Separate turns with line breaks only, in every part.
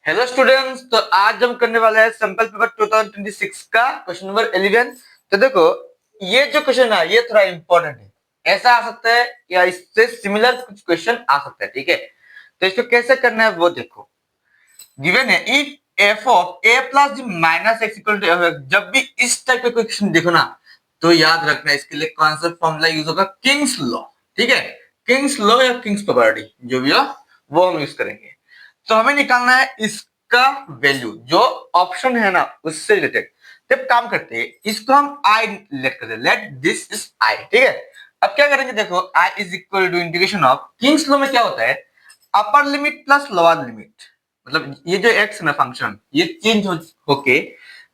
Hello students, तो आज हम करने वाले हैं सैंपल पेपर 2026 का क्वेश्चन नंबर 11। तो देखो, ये जो क्वेश्चन है ये थोड़ा इंपॉर्टेंट है। ऐसा आ सकता है या इससे सिमिलर कुछ क्वेश्चन आ सकता है, ठीक है। तो इसको कैसे करना है वो देखो। गिवन है if F of A plus minus X equal to F, जब भी इस टाइप का क्वेश्चन देखो ना तो याद रखना इसके लिए कौन सा फॉर्मूला यूज होगा, किंग्स लॉ, ठीक है। किंग्स लॉ या किंग्स प्रॉपर्टी जो भी हो वो हम यूज करेंगे। तो हमें निकालना है इसका वैल्यू जो ऑप्शन है ना उससे रिलेटेड। जब काम करते हैं इसको हम आई लेट करते हैं, लेट दिस इज आई, ठीक है। अब क्या करेंगे, देखो I is equal to integration of king's law में क्या होता है, upper limit plus lower limit. मतलब ये जो एक्स है ना फंक्शन, ये चेंज होके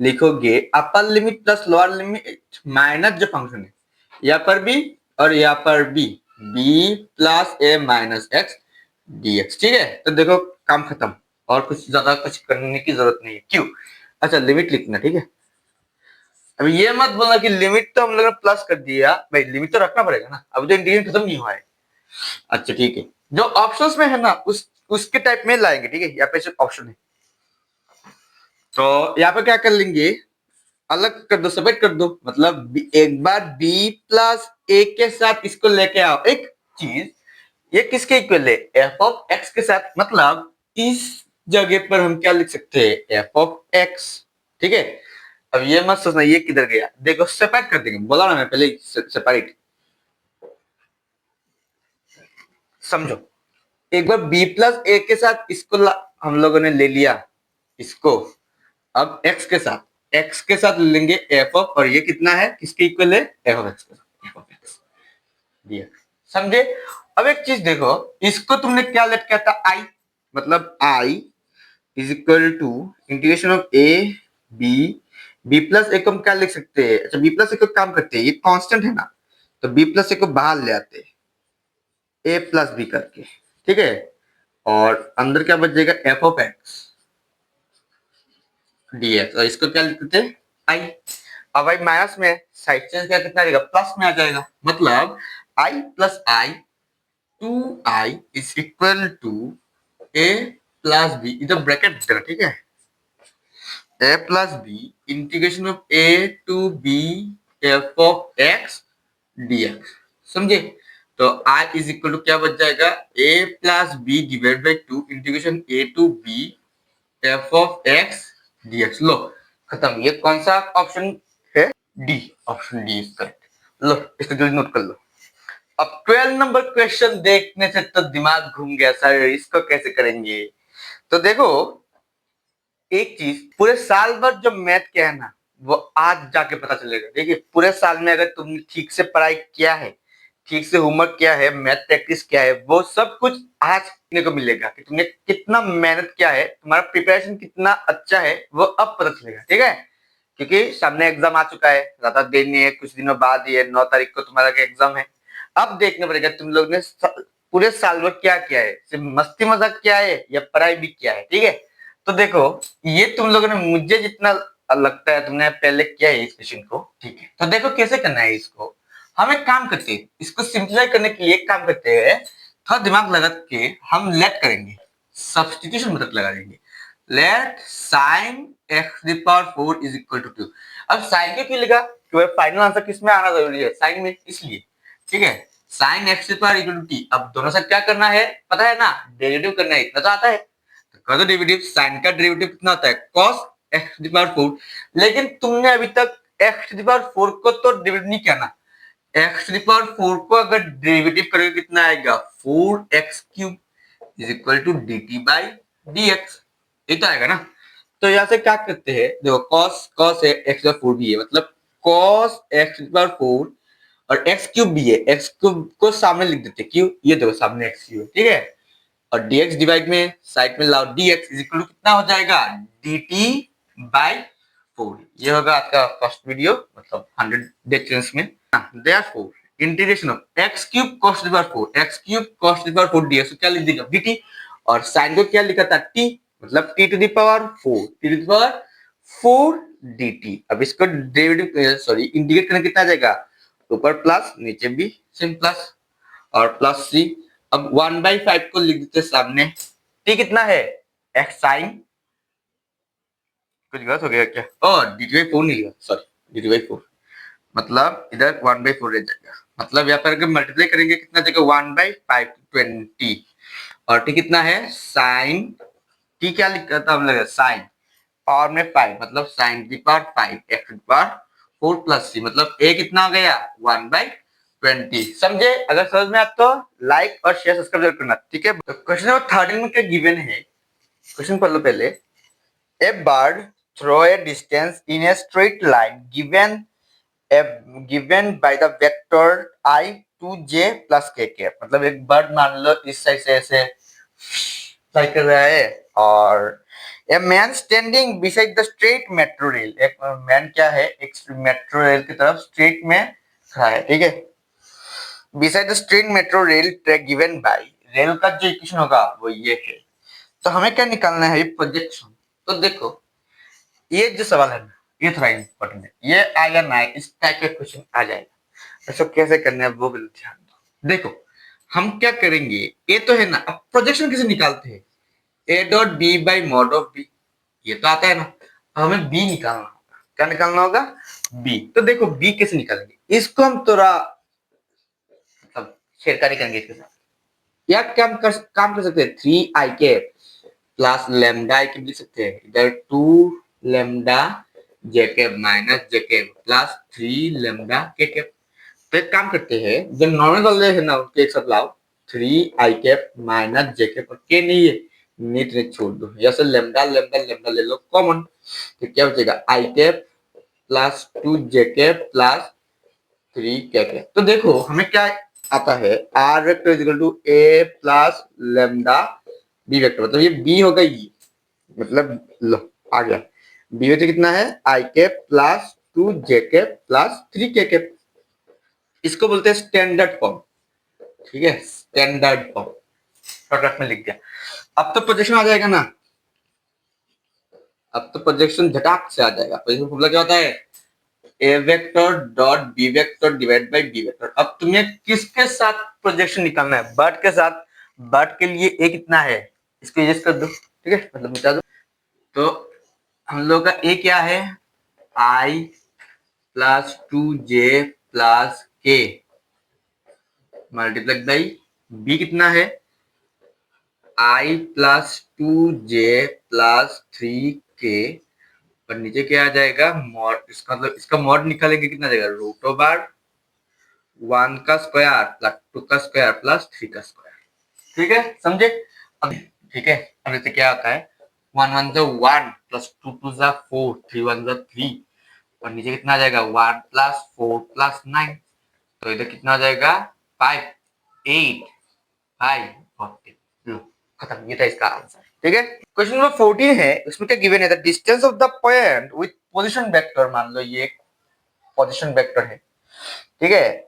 लिखोगे अपर limit plus lower limit minus जो फंक्शन है यहाँ पर भी और यहाँ पर भी, बी प्लस ए माइनस एक्स dx, ठीक है। तो देखो काम खत्म, और कुछ ज्यादा कुछ करने की जरूरत नहीं है। क्यों? अच्छा, लिमिट लिखना, ठीक है। अभी ये मत बोलना कि लिमिट तो हम लोगों ने प्लस कर दिया, भाई लिमिट तो रखना पड़ेगा ना, अब तो इंटीग्रेशन खत्म नहीं हुआ है। अच्छा ठीक है, जो ऑप्शंस में है ना उसके टाइप में लाएंगे, ठीक है। यहाँ पे सिर्फ ऑप्शन है, तो यहाँ पे क्या कर लेंगे, अलग कर दो, सेपरेट कर दो। मतलब एक बार b प्लस ए के साथ इसको लेके आओ। एक चीज, ये किसके इक्वल है, एफ ऑफ एक्स के साथ। मतलब इस जगह पर हम क्या लिख सकते हैं, एफ ऑफ एक्स, ठीक है। अब ये मत सोचना ये किधर गया, देखो सेपरेट कर देंगे, बोला ना मैं पहले सेपरेट। समझो, एक बार b प्लस ए के साथ इसको हम लोगों ने ले लिया इसको। अब x के साथ लेंगे एफ ऑफ, और ये कितना है, किसके इक्वल है, एफ ऑफ एक्स के साथ, एफ ऑफ एक्स दिया। समझे? अब एक चीज देखो, इसको तुमने क्या लेट किया था, आई। मतलब I is equal to integration of A B, B plus A को हम क्या लिख सकते हैं, अच्छा बी प्लस ए को काम करते हैं, ये कांस्टेंट है ना, तो बी प्लस ए को बाहर ले आते हैं ए प्लस बी करके, ठीक है। और अंदर क्या बच जाएगा, एफ ऑफ एक्स डीएक्स, और इसको क्या लिखते हैं, आई। अब भाई माइनस में साइड चेंज क्या, कितना आ जाएगा, प्लस में आ जाएगा। मतलब I plus I, two I is equal to A plus B, इधर ब्रैकेट देना, ठीक है। A plus B integration of A to B F of X DX. समझे? तो आई इज इक्वल टू क्या बच जाएगा, A plus B divide by two integration A to B F of X DX. लो खत्म। ये कौन सा ऑप्शन है, D, option D is correct. लो इसको जल्दी नोट कर लो। अब 12 नंबर क्वेश्चन देखने से तो दिमाग घूम गया सर, इसको कैसे करेंगे। तो देखो एक चीज, पूरे साल भर जो मैथ किया है ना वो आज जाके पता चलेगा। देखिए पूरे साल में अगर तुमने ठीक से पढ़ाई किया है, ठीक से होमवर्क किया है, मैथ प्रैक्टिस किया है, वो सब कुछ आज सीखने को मिलेगा कि तुमने कितना मेहनत किया है, तुम्हारा प्रिपरेशन कितना अच्छा है, वो अब पता चलेगा, ठीक है। क्योंकि सामने एग्जाम आ चुका है, ज्यादा देर नहीं है, कुछ दिनों बाद ही है, 9 तारीख को तुम्हारा एग्जाम है। अब देखना पड़ेगा तुम लोग ने पूरे साल भर क्या किया है, सिर्फ मस्ती मजाक किया है या पढ़ाई भी किया है, ठीक है। तो देखो ये तुम लोगों ने मुझे जितना लगता है तुमने पहले किया है इस क्वेश्चन को, ठीक है। तो देखो कैसे करना है इसको। हम एक काम करते हैं, इसको सिंप्लीफाई करने के लिए एक काम करते हैं, थोड़ा दिमाग लगा के हम लेट करेंगे, सब्स्टिट्यूशन मेथड लगा देंगे। Let sine X to the power 4 is equal to 2। अब साइन के क्यों लिखा, क्योंकि फाइनल आंसर किसमें आना जरूरी है, साइन में, इसलिए, ठीक है। Sine X to the power equal to T. अब दोनों साइड क्या करना है पता है ना, डेरिवेटिव करना है, इतना तो आता है। तो कर दो डेरिवेटिव, साइन का डेरिवेटिव कितना होता है, cos x to the power 4। लेकिन तुमने अभी तक x टू द पावर 4 को तो डेरिवेटिव नहीं किया ना। x टू द पावर 4 को अगर डेरिवेटिव करोगे कितना आएगा, 4x cube is equal to dt by dx, ये तो आएगा ना। तो यहाँ से क्या करते हैं, देखो cos है, x का 4 भी है, मतलब cos x to the power 4 और x क्यूब भी है, x क्यूब को सामने लिख देते, क्यों, ये देखो सामने x क्यूब है, ठीक है। और dx डिवाइड में साइड में लाओ, dx इज इक्वल टू कितना हो जाएगा, dt बाई 4। ये होगा आपका फर्स्ट वीडियो, मतलब 100 डिफरेंस में। Therefore integration of x cube cos to the power 4, x cube cos to the power 4 dx, क्या लिख देगा dt। और sin को क्या लिखा था, t, मतलब t to the power 4, t to the power 4 dt। अब इसको डेरिवेटिव सॉरी इंटीग्रेट करने कितना आ जाएगा, ऊपर प्लस नीचे भी सेम प्लस और प्लस सी। अब 1/5 को लिख देते सामने, टी कितना है, एक्स साइन कुछ गलत हो गया क्या? ओह, dy/4 नहीं लिखा, सॉरी, dy/4 मतलब इधर 1/4 रह जाएगा। मतलब यहाँ पर अगर मल्टीप्लाई करेंगे कितना जाएगा, 1/5 20। और t कितना है, साइन t क्या लिखा था हम लोग, साइन पावर में 5 मतलब साइन की पावर 5 x की पावर 4 प्लस c मतलब a कितना हो गया, 1/20। समझे? अगर समझ में आया तो लाइक और शेयर सब्सक्राइब जरूर करना, ठीक है। तो क्वेश्चन नंबर 13 में क्या गिवन है, क्वेश्चन पढ़ लो पहले। A bird throw a distance in a straight line given by the vector I to j plus k k। मतलब एक बर्ड मान लो इस साइड से ऐसे फ्लाई कर रहा है, और a man standing beside the straight metro rail, एक मैन क्या है, एक मेट्रो रेल की तरफ स्ट्रेट में खड़ा है, ठीक है। Beside the straight metro rail track given by, rail का जो इक्वेशन होगा वो ये है। तो हमें क्या निकालना है, प्रोजेक्शन। तो देखो ये जो सवाल है ना, ये थोड़ा इम्पोर्टेंट है, ये आएगा ना इस टाइप का क्वेश्चन आ जाएगा। इसको कैसे करना है वो भी ध्यान दो। देखो हम क्या करेंगे, ये तो है ना, अब प्रोजेक्शन कैसे निकालते हैं, A dot B by mod of B, ये तो आता है ना। अब हमें बी निकालना होगा, क्या निकालना होगा, बी। तो देखो बी कैसे निकालेंगे, इसको हम थोड़ा मतलब छेड़खानी करेंगे इसके साथ। या काम कर सकते हैं, 3i प्लस लेमडा आई लिख सकते हैं, इधर 2 लेमडा जे कैप माइनस जे कैप प्लस 3 लेमडा के कैप। तो एक काम करते हैं, जो नॉर्मल वाले है ना उनके एक साथ लाओ, 3i कैप माइनस जे कैप, और के नहीं है नीट ने छोड़ दो, या से लेमडा लेमडा लेमडा ले लो कॉमन, तो क्या बचेगा, I cap plus 2 J cap plus 3 K cap. तो देखो हमें क्या आता है, R vector is equal to A plus lambda B vector, मतलब ये बी होगा, ये मतलब लो आ गया, बी वेक्टर कितना है, आई cap plus 2 J cap plus 3 K cap. इसको बोलते हैं स्टैंडर्ड फॉर्म, ठीक है, स्टैंडर्ड फॉर्म शॉर्टकट में लिख दिया। अब तो प्रोजेक्शन आ जाएगा ना, अब तो प्रोजेक्शन झटाक से आ जाएगा। प्रोजेक्शन फॉर्मूला क्या होता है, A vector dot B vector divide by B vector. अब तुम्हें किसके साथ प्रोजेक्शन निकालना है, बर्ड के साथ। बर्ड के लिए ए कितना है, इसको एडजस्ट कर दो, ठीक है, मतलब मिटा दो। तो हम लोग का ए क्या है, आई प्लस 2j प्लस के मल्टीप्लाई बाई बी कितना है, आई प्लस 2j प्लस 3k, और नीचे क्या आ जाएगा, मॉड, इसका मतलब इसका मॉड निकालेंगे कितना जाएगा, रूट ओवर 1 का स्क्वायर प्लस 2 का स्क्वायर प्लस 3 का स्क्वायर, ठीक है, समझे। अब ठीक है, अब इससे क्या आता है, 1 1 जा 1 प्लस 2 2 जा 4 3 1 जा 3, और नीचे कितना आ जाएगा, 1 प्लस 4 प्लस 9, तो इधर कितना आ जाएगा, 5 8 5 14। खत्म, ये था इसका आंसर, ठीक है। क्वेश्चन नंबर 14 है, उसमें क्या गिवन है, the distance of the point with position vector, मान लो ये पोजीशन वेक्टर है, ठीक है,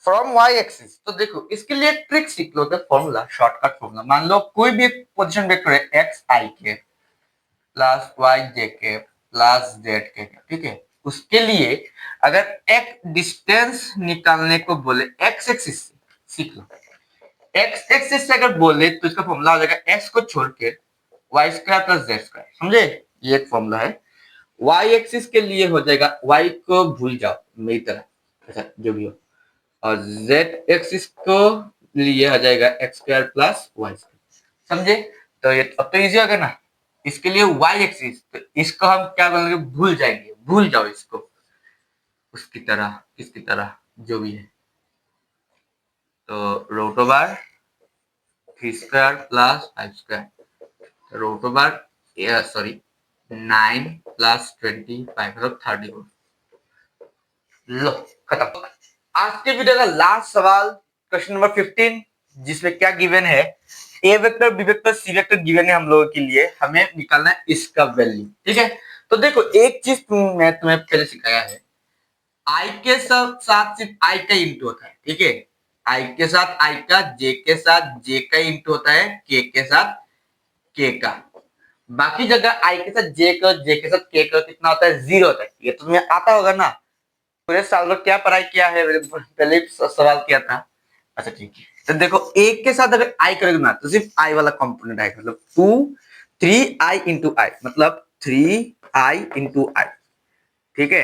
फ्रॉम वाई एक्सिस। तो देखो इसके लिए एक ट्रिक सीख लो, फॉर्मूला, शॉर्टकट फॉर्मूला। मान लो कोई भी एक पोजीशन वेक्टर है, एक्स आई के प्लस वाई जे के प्लस जेड के, ठीक है, उसके लिए अगर एक डिस्टेंस निकालने को बोले एक्स एक्सिस से, सीख लो, एक्स एक्सिस से अगर बोले तो इसका फॉर्मूला हो जाएगा, एक्स को छोड़ के Y square plus Z square, समझे, ये एक फॉर्मूला है। वाई एक्सिस के लिए हो जाएगा, वाई को भूल जाओ मेरी तरह, ऐसा जो भी हो, और जेड एक्सिस को लिए आ जाएगा X square plus Y square, समझे। तो ये अब तो इजी होगा ना, इसके लिए वाई एक्सिस, तो इसको हम क्या बोलेंगे, भूल जाएंगे, भूल जाओ इसको, उसकी तरह, किसकी तरह, जो भी है। तो root over 3 square plus 5 square, root over sorry 9 plus 25 मतलब 34। लो खत्म। आज के वीडियो का लास्ट सवाल, क्वेश्चन नंबर 15, जिसमें क्या गिवन है, A vector B vector C vector given है हम लोगों के लिए, हमें निकालना है इसका वैल्यू, ठीक है। तो देखो एक चीज मैं तुम्हें पहले सिखाया है, आई के साथ सिर्फ आई का इंटू होता है, ठीक है, आई के साथ आई का, जे के साथ जे का इंटू होता है, के साथ के का, बाकी जगह आई के साथ जे का, जे के साथ के का कितना होता है, 0 होता है। ये तो तुम्हें आता होगा ना, पूरे साल में क्या पढ़ाई किया है, पहले सवाल किया था। अच्छा ठीक है, तो देखो एक के साथ अगर आई करोगे ना तो सिर्फ आई वाला कंपोनेंट आएगा, मतलब 2 3i इंटू आई, मतलब 3i इंटू आई, ठीक है।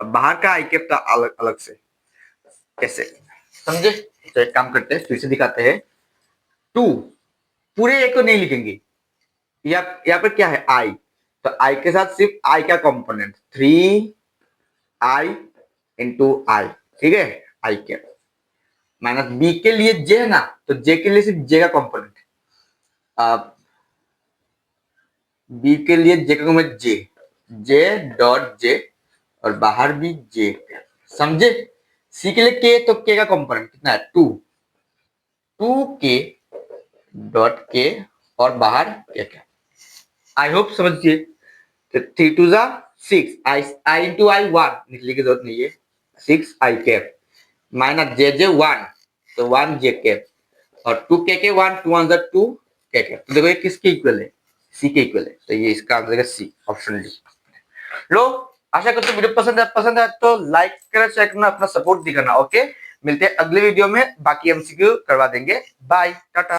अब बाहर का आई कैप का अलग अलग से, कैसे, समझे? तो एक काम करते हैं, फिर से दिखाते हैं। 2, पूरे ए को नहीं लिखेंगे, यहाँ पर क्या है, आई, तो आई के साथ सिर्फ आई का कंपोनेंट 3i इंटू आई, ठीक है, आई कैप माइनस बी के लिए जे है ना, तो जे के लिए सिर्फ जे का कंपोनेंट, बी के लिए जे का कंपोनेंट जे, जे डॉट जे, और बाहर भी जे, समझे? सी के लिए के, तो के का कंपोनेंट कितना है, 2 के डॉट के, और बाहर क्या क्या, आई होप समझिए। तो 3 2 जा 6, आई इंटू आई 1 निकलने की जरूरत नहीं है, 6 आई कैप माइनस जे जे 1, तो 1 जे कैप, और 2 के 1, 2 1 2 के कैप। तो देखो ये किसके इक्वल है, सी के इक्वल है, तो ये इसका आंसर है सी, ऑप्शन डी। लो, आशा करते वीडियो पसंद है तो लाइक करना, शेयर करना, अपना सपोर्ट दिखाना। ओके, मिलते हैं अगले वीडियो में, बाकी एमसीक्यू करवा देंगे। बाय, टाटा।